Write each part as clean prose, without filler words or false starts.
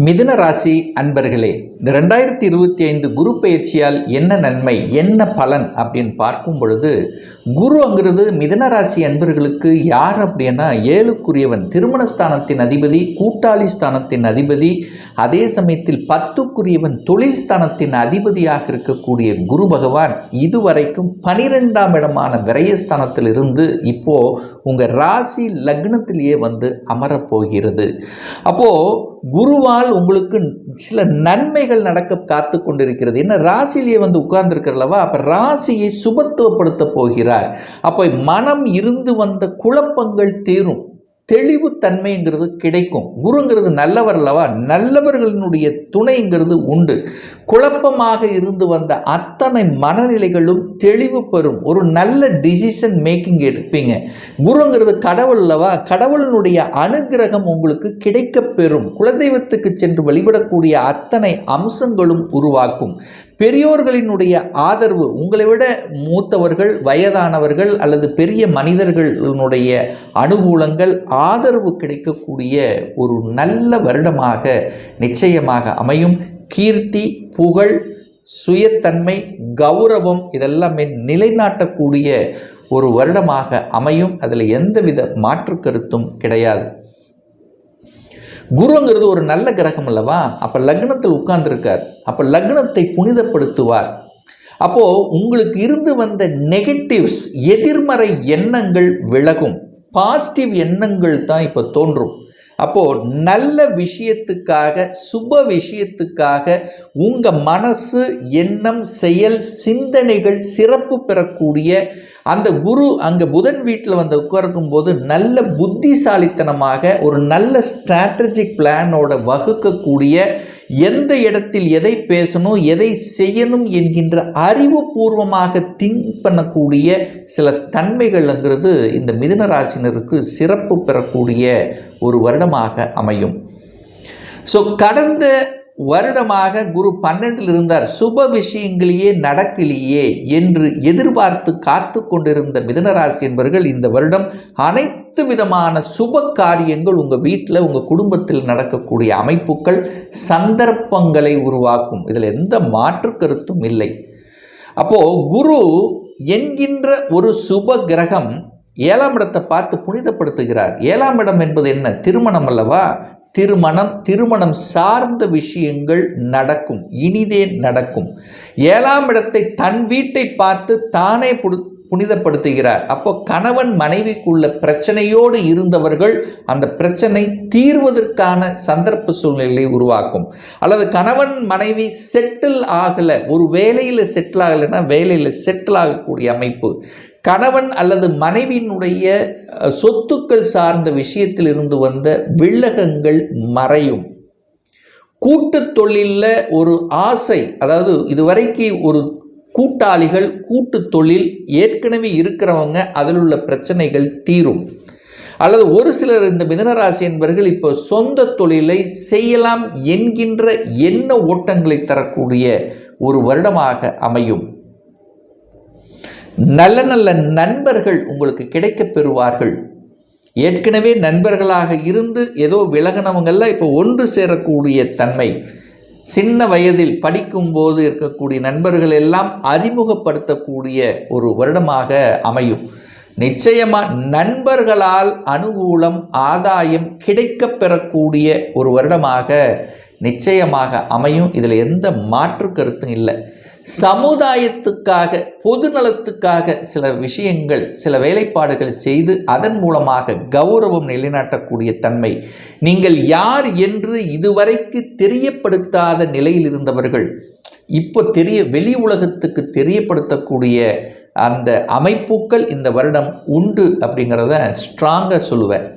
மிதுன ராசி அன்பர்களே, இந்த 2025 குரு பயிற்சியால் என்ன நன்மை என்ன பலன் அப்படின்னு பார்க்கும் பொழுது, குருங்கிறது மிதுன ராசி அன்பர்களுக்கு யார் அப்படின்னா 7க்குரியவன், திருமணஸ்தானத்தின் அதிபதி, கூட்டாளி ஸ்தானத்தின் அதிபதி, அதே சமயத்தில் 10க்குரியவன், தொழில் ஸ்தானத்தின் அதிபதியாக இருக்கக்கூடிய குரு பகவான் இதுவரைக்கும் 12ஆம் இடமான விரயஸ்தானத்தில் இருந்து இப்போ உங்க ராசி லக்னத்திலேயே வந்து அமரப்போகிறது. அப்போ குருவால் உங்களுக்கு சில நன்மைகள் நடக்க காத்து கொண்டிருக்கிறது. என்ன, ராசியிலேயே வந்து உட்கார்ந்துருக்கிறல்லவா, அப்ப ராசியை சுபத்துவப்படுத்த போகிறார். அப்போ மனம் இருந்து வந்த குழப்பங்கள் தீரும், தெளிவு தன்மைங்கிறது கிடைக்கும். குருங்கிறது நல்லவர் அல்லவா, நல்லவர்களினுடைய துணைங்கிறது உண்டு. குழப்பமாக இருந்து வந்த அத்தனை மனநிலைகளும் தெளிவு பெறும். ஒரு நல்ல டிசிஷன் மேக்கிங் எடுப்பீங்க. குருங்கிறது கடவுள் அல்லவா, கடவுளினுடைய அனுகிரகம் உங்களுக்கு கிடைக்க பெறும். குலதெய்வத்துக்கு சென்று வழிபடக்கூடிய அத்தனை அம்சங்களும் உருவாக்கும். பெரியோர்களினுடைய ஆதரவு, உங்களை விட மூத்தவர்கள், வயதானவர்கள் அல்லது பெரிய மனிதர்களுடைய அனுகூலங்கள், ஆதரவு கிடைக்கக்கூடிய ஒரு நல்ல வருடமாக நிச்சயமாக அமையும். கீர்த்தி, புகழ், சுயத்தன்மை, கௌரவம் இதெல்லாமே நிலைநாட்டக்கூடிய ஒரு வருடமாக அமையும். அதில் எந்தவித மாற்று கருத்தும் கிடையாது. குருங்கிறது ஒரு நல்ல கிரகம் அல்லவா, அப்போ லக்னத்தில் உட்கார்ந்துருக்கார். அப்போ லக்னத்தை புனிதப்படுத்துவார். அப்போ உங்களுக்கு இருந்து வந்த நெகட்டிவ்ஸ், எதிர்மறை எண்ணங்கள் விலகும். பாசிட்டிவ் எண்ணங்கள் தான் இப்போ தோன்றும். அப்போ நல்ல விஷயத்துக்காக, சுப விஷயத்துக்காக உங்க மனசு, எண்ணம், செயல், சிந்தனைகள் சிறப்பு பெறக்கூடிய அந்த குரு அங்கே புதன் வீட்டில் வந்து உட்கார்க்கும் போது நல்ல புத்திசாலித்தனமாக ஒரு நல்ல ஸ்ட்ராட்டஜிக் பிளானோட வகுக்கக்கூடிய, எந்த இடத்தில் எதை பேசணும், எதை செய்யணும் என்கின்ற அறிவுபூர்வமாக திங்க் பண்ணக்கூடிய சில தன்மைகள்ங்கிறது இந்த மிதுன ராசினருக்கு சிறப்பு பெறக்கூடிய ஒரு வருடமாக அமையும். ஸோ கடந்த வருடமாக குரு 12ல் இருந்தார், சுப விஷயங்களையே நடக்கலையே என்று எதிர்பார்த்து காத்து கொண்டிருந்த மிதுனராசி என்பவர்கள் இந்த வருடம் அனைத்து விதமான சுப காரியங்கள் உங்கள் வீட்டில், உங்கள் குடும்பத்தில் நடக்கக்கூடிய அமைப்புகள், சந்தர்ப்பங்களை உருவாக்கும். இதில் எந்த மாற்று கருத்தும் இல்லை. அப்போது குரு என்கின்ற ஒரு சுப கிரகம் 7ஆம் இடத்தை பார்த்து புனிதப்படுத்துகிறார். 7ஆம் இடம் என்பது என்ன, திருமணம் அல்லவா. திருமணம் சார்ந்த விஷயங்கள் நடக்கும், இனிதே நடக்கும். 7ஆம் இடத்தை தன் வீட்டை பார்த்து தானே புனிதப்படுத்துகிறார். அப்போ கணவன் மனைவிக்குள்ள பிரச்சனையோடு இருந்தவர்கள் அந்த பிரச்சனை தீர்வதற்கான சந்தர்ப்ப சூழ்நிலையை உருவாக்கும். அல்லது கணவன் மனைவி செட்டில் ஆகலை, ஒரு வேலையில் செட்டில் ஆகலைன்னா வேலையில் செட்டில் ஆகக்கூடிய அமைப்பு, கணவன் அல்லது மனைவியினுடைய சொத்துக்கள் சார்ந்த விஷயத்தில் இருந்து வந்த வில்லகங்கள் மறையும். கூட்டு தொழிலில் ஒரு ஆசை, அதாவது இதுவரைக்கு ஒரு கூட்டாளிகள், கூட்டு தொழில் ஏற்கனவே இருக்கிறவங்க, அதில் உள்ள பிரச்சனைகள் தீரும். அல்லது ஒரு சிலர் இந்த மிதுனராசி என்பவர்கள் இப்போ சொந்த தொழிலை செய்யலாம் என்கின்ற எண்ண ஓட்டங்களை தரக்கூடிய ஒரு வருடமாக அமையும். நல்ல நல்ல நண்பர்கள் உங்களுக்கு கிடைக்க பெறுவார்கள். ஏற்கனவே நண்பர்களாக இருந்து ஏதோ விலகினவங்கெல்லாம் இப்போ ஒன்று சேரக்கூடிய தன்மை, சின்ன வயதில் படிக்கும்போது இருக்கக்கூடிய நண்பர்கள் எல்லாம் அறிமுகப்படுத்தக்கூடிய ஒரு வருடமாக அமையும். நிச்சயமாக நண்பர்களால் அனுகூலம், ஆதாயம் கிடைக்க பெறக்கூடிய ஒரு வருடமாக நிச்சயமாக அமையும். இதில் எந்த மாற்று கருத்தும் இல்லை. சமுதாயத்துக்காக, பொது நலத்துக்காக சில விஷயங்கள், சில வேலைப்பாடுகள் செய்து அதன் மூலமாக கௌரவம் நிலைநாட்டக்கூடிய தன்மை. நீங்கள் யார் என்று இதுவரைக்கு தெரியப்படுத்தாத நிலையில் இருந்தவர்கள் இப்போ வெளி உலகத்துக்கு தெரியப்படுத்தக்கூடிய அந்த அமைப்புகள் இந்த வருடம் உண்டு அப்படிங்கிறத ஸ்ட்ராங்காக சொல்லுவேன்.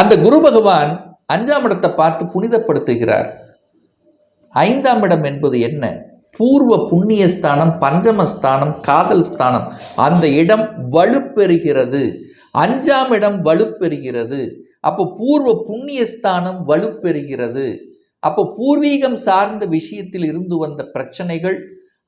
அந்த குரு பகவான் 5ஆம் இடத்தை பார்த்து புனிதப்படுத்துகிறார். 5ஆம் இடம் என்பது என்ன, பூர்வ புண்ணியஸ்தானம், பஞ்சமஸ்தானம், காதல் ஸ்தானம். அந்த இடம் வலுப்பெறுகிறது. 5ஆம் இடம் வலுப்பெறுகிறது. அப்போ பூர்வ புண்ணியஸ்தானம் வலுப்பெறுகிறது. அப்போ பூர்வீகம் சார்ந்த விஷயத்தில் இருந்து வந்த பிரச்சனைகள்,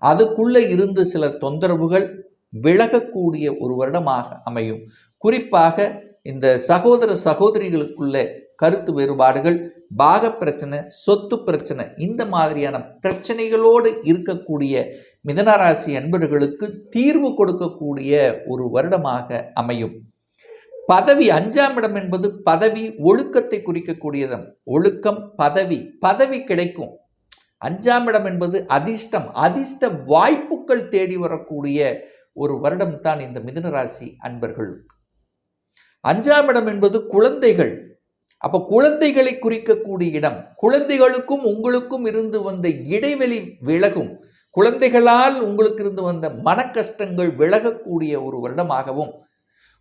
அதுக்குள்ளே இருந்து சில தொந்தரவுகள் விலகக்கூடிய ஒரு வருடமாக அமையும். குறிப்பாக இந்த சகோதர சகோதரிகளுக்குள்ள கருத்து வேறுபாடுகள், பாக பிரச்சனை, சொத்து பிரச்சனை, இந்த மாதிரியான பிரச்சனைகளோடு இருக்கக்கூடிய மிதனராசி அன்பர்களுக்கு தீர்வு கொடுக்கக்கூடிய ஒரு வருடமாக அமையும். பதவி, 5ஆம் இடம் என்பது பதவி, ஒழுக்கத்தை குறிக்கக்கூடியது. ஒழுக்கம், பதவி கிடைக்கும். 5ஆம் இடம் என்பது அதிர்ஷ்டம், அதிர்ஷ்ட வாய்ப்புகள் தேடி வரக்கூடிய ஒரு வருடம் தான் இந்த மிதுனராசி அன்பர்களுக்கு. 5ஆம் இடம் என்பது குழந்தைகள். அப்ப குழந்தைகளை குறிக்கக்கூடிய இடம். குழந்தைகளுக்கும் உங்களுக்கும் இருந்து வந்த இடைவெளி விலகும். குழந்தைகளால் உங்களுக்கு இருந்து வந்த மன கஷ்டங்கள் விலகக்கூடிய ஒரு வருடமாகவும்,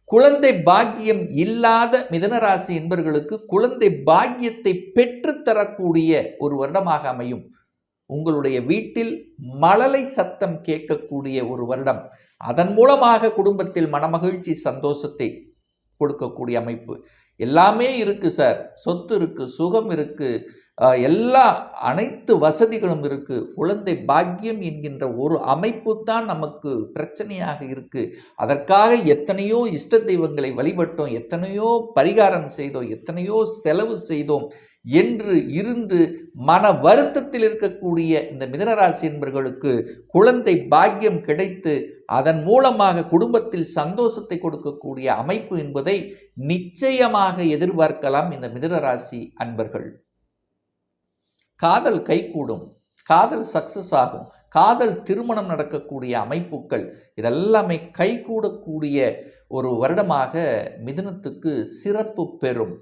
குழந்தை பாக்கியம் இல்லாத மிதனராசி என்பவர்களுக்கு குழந்தை பாக்கியத்தை பெற்றுத்தரக்கூடிய ஒரு வருடமாக அமையும். உங்களுடைய வீட்டில் மழலை சத்தம் கேட்கக்கூடிய ஒரு வருடம். அதன் மூலமாக குடும்பத்தில் மனமகிழ்ச்சி, சந்தோஷத்தை கொடுக்கக்கூடிய அமைப்பு. எல்லாமே இருக்கு சார், சொத்து இருக்கு, சுகம் இருக்கு, அனைத்து வசதிகளும் இருக்கு, குழந்தை பாக்கியம் என்கின்ற ஒரு அமைப்பு தான் நமக்கு பிரச்சனையாக இருக்கு. அதற்காக எத்தனையோ இஷ்ட தெய்வங்களை வழிபட்டோம், எத்தனையோ பரிகாரம் செய்தோம், எத்தனையோ செலவு செய்தோம் என்று இருந்து மன வருத்தத்தில் இருக்கக்கூடிய இந்த மிதுனராசி என்பவர்களுக்கு குழந்தை பாக்கியம் கிடைத்து அதன் மூலமாக குடும்பத்தில் சந்தோஷத்தை கொடுக்கக்கூடிய அமைப்பு என்பதை நிச்சயமாக எதிர்பார்க்கலாம் இந்த மிதுனராசி அன்பர்கள். காதல் கைகூடும், காதல் சக்சஸ் ஆகும், காதல் திருமணம் நடக்கக்கூடிய அமைப்புகள் இதெல்லாமே கைகூடக்கூடிய ஒரு வருடமாக மிதுனத்துக்கு சிறப்பு பெறும்.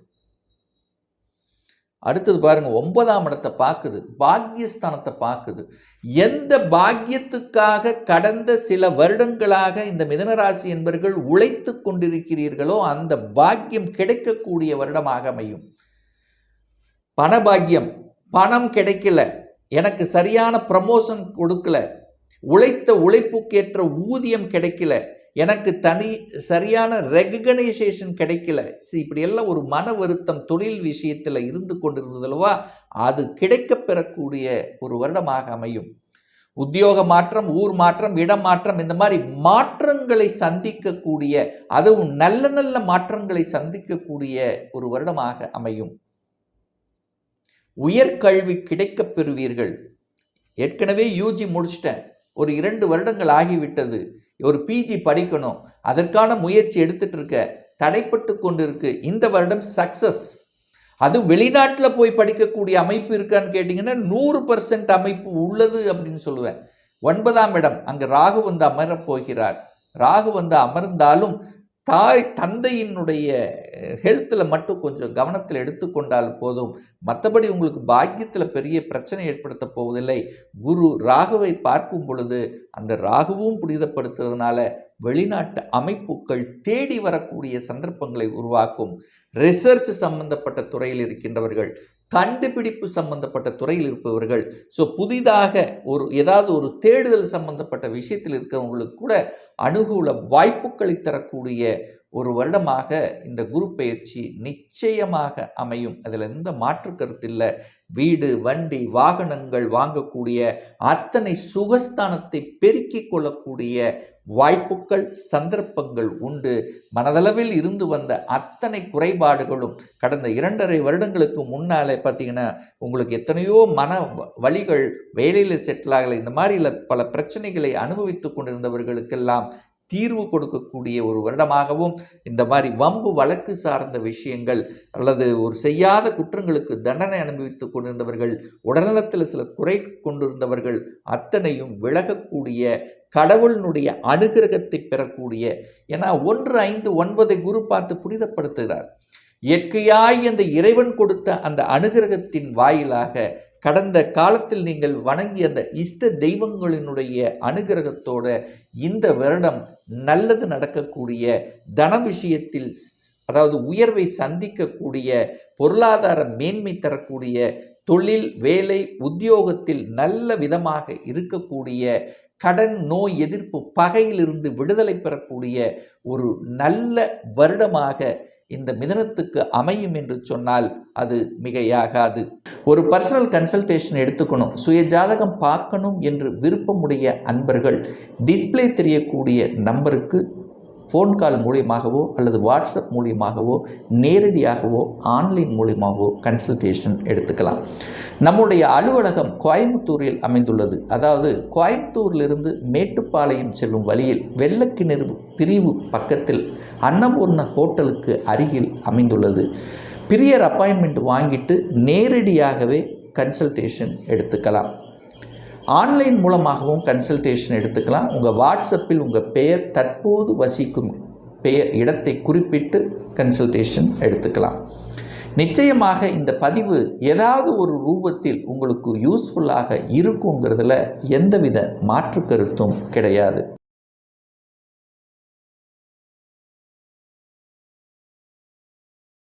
அடுத்தது பாருங்க, 9ஆம் இடத்தை பார்க்குது, பாக்கியஸ்தானத்தை பார்க்குது. எந்த பாக்கியத்துக்காக கடந்த சில வருடங்களாக இந்த மிதுனராசி என்பவர்கள் உழைத்து கொண்டிருக்கிறீர்களோ அந்த பாக்கியம் கிடைக்கக்கூடிய வருடமாக அமையும். பணபாக்கியம், பணம் கிடைக்கல, எனக்கு சரியான ப்ரமோஷன் கொடுக்கல, உழைத்த உழைப்புக்கேற்ற ஊதியம் கிடைக்கல, எனக்கு சரியான ரெகனைசேஷன் கிடைக்கல, இப்படியெல்லாம் ஒரு மன வருத்தம் தொழில் விஷயத்தில் இருந்து கொண்டிருந்ததுலவா, அது கிடைக்கப் பெறக்கூடிய ஒரு வருடமாக அமையும். உத்தியோக மாற்றம், ஊர் மாற்றம், இடம் மாற்றம், இந்த மாதிரி மாற்றங்களை சந்திக்கக்கூடிய, அதுவும் நல்ல நல்ல மாற்றங்களை சந்திக்கக்கூடிய ஒரு வருடமாக அமையும். உயர்கல்வி கிடைக்கப் பெறுவீர்கள். ஏற்கனவே யூஜி முடிச்சிட்டேன், ஒரு 2 வருடங்கள் ஆகிவிட்டது, ஒரு பிஜி படிக்கணும், அதற்கான முயற்சி எடுத்துட்டு இருக்க, தடைப்பட்டு கொண்டு இருக்கு, இந்த வருடம் சக்சஸ். அது வெளிநாட்டில் போய் படிக்கக்கூடிய அமைப்பு இருக்கான்னு கேட்டிங்கன்னா 100% அமைப்பு உள்ளது அப்படின்னு சொல்லுவேன். 9ஆம் இடம், அங்கே ராகு வந்து அமரப் போகிறார். ராகு வந்து அமர்ந்தாலும் தந்தையினுடைய ஹெல்த்தில் மட்டும் கொஞ்சம் கவனத்தில் எடுத்துக்கொண்டால் போதும். மற்றபடி உங்களுக்கு பாக்கியத்தில் பெரிய பிரச்சனை ஏற்படுத்த போவதில்லை. குரு ராகுவை பார்க்கும் பொழுது அந்த ராகுவும் புனிதப்படுத்துறதுனால வெளிநாட்டு அமைப்புகள் தேடி வரக்கூடிய சந்தர்ப்பங்களை உருவாக்கும். ரிசர்ச் சம்பந்தப்பட்ட துறையில் இருக்கின்றவர்கள், கண்டுபிடிப்பு சம்பந்தப்பட்ட துறையில் இருப்பவர்கள், புதிதாக ஏதாவது ஒரு தேடுதல் சம்பந்தப்பட்ட விஷயத்தில் இருக்கிறவங்களுக்கு கூட அனுகூல வாய்ப்புகளை தரக்கூடிய ஒரு வருடமாக இந்த குரு பெயர்ச்சி நிச்சயமாக அமையும். அதில் எந்த மாற்று கருத்து இல்லை. வீடு, வண்டி, வாகனங்கள் வாங்கக்கூடிய அத்தனை சுகஸ்தானத்தை பெருக்கிக் கொள்ளக்கூடிய வாய்ப்புகள், சந்தர்ப்பங்கள் உண்டு. மனதளவில் இருந்து வந்த அத்தனை குறைபாடுகளும் கடந்த 2.5 வருடங்களுக்கு முன்னாலே பார்த்தீங்கன்னா உங்களுக்கு எத்தனையோ மன வலிகள், வேலையில் செட்டில் ஆகலை, இந்த மாதிரி பல பிரச்சனைகளை அனுபவித்து கொண்டிருந்தவர்களுக்கெல்லாம் தீர்வு கொடுக்கக்கூடிய ஒரு வருடமாகவும், இந்த மாதிரி வம்பு வழக்கு சார்ந்த விஷயங்கள் அல்லது ஒரு செய்யாத குற்றங்களுக்கு தண்டனை அனுபவித்துக் கொண்டிருந்தவர்கள், உடல்நலத்தில் சில குறை கொண்டிருந்தவர்கள் அத்தனையும் விலகக்கூடிய, கடவுளினுடைய அனுகிரகத்தை பெறக்கூடிய, ஏன்னா 1, 5, 9 குரு பார்த்து புனிதப்படுத்துகிறார். இயற்கையாய் அந்த இறைவன் கொடுத்த அந்த அனுகிரகத்தின் வாயிலாக கடந்த காலத்தில் நீங்கள் வணங்கிய அந்த இஷ்ட தெய்வங்களினுடைய அனுகிரகத்தோட இந்த வருடம் நல்லது நடக்கக்கூடிய, தன விஷயத்தில் அதாவது உயர்வை சந்திக்கக்கூடிய, பொருளாதார மேன்மை தரக்கூடிய, தொழில், வேலை, உத்தியோகத்தில் நல்ல விதமாக இருக்கக்கூடிய, கடன், நோய் எதிர்ப்பு, பகையிலிருந்து விடுதலை பெறக்கூடிய ஒரு நல்ல வருடமாக இந்த மிதுனத்துக்கு அமையும் என்று சொன்னால் அது மிகையாகாது. ஒரு பர்சனல் கன்சல்டேஷன் எடுத்துக்கணும், சுய ஜாதகம் பார்க்கணும் என்று விருப்பமுடைய அன்பர்கள் டிஸ்பிளே தெரியக்கூடிய நம்பருக்கு ஃபோன் கால் மூலியமாகவோ அல்லது வாட்ஸ்அப் மூலியமாகவோ நேரடியாகவோ ஆன்லைன் மூலியமாகவோ கன்சல்டேஷன் எடுத்துக்கலாம். நம்முடைய அலுவலகம் கோயம்புத்தூரில் அமைந்துள்ளது. அதாவது கோயம்புத்தூரிலிருந்து மேட்டுப்பாளையம் செல்லும் வழியில் வெள்ளக்கிணறு பிரிவு பக்கத்தில் அன்னபூர்ண ஹோட்டலுக்கு அருகில் அமைந்துள்ளது. பிரியர் அப்பாயின்மெண்ட் வாங்கிட்டு நேரடியாகவே கன்சல்டேஷன் எடுத்துக்கலாம். ஆன்லைன் மூலமாகவும் கன்சல்டேஷன் எடுத்துக்கலாம். உங்கள் வாட்ஸ்அப்பில் உங்கள் பெயர், தற்போது வசிக்கும் இடத்தை குறிப்பிட்டு கன்சல்டேஷன் எடுத்துக்கலாம். நிச்சயமாக இந்த பதிவு ஏதாவது ஒரு ரூபத்தில் உங்களுக்கு யூஸ்ஃபுல்லாக இருக்குங்கிறதுல எந்தவித மாற்று கருத்தும் கிடையாது.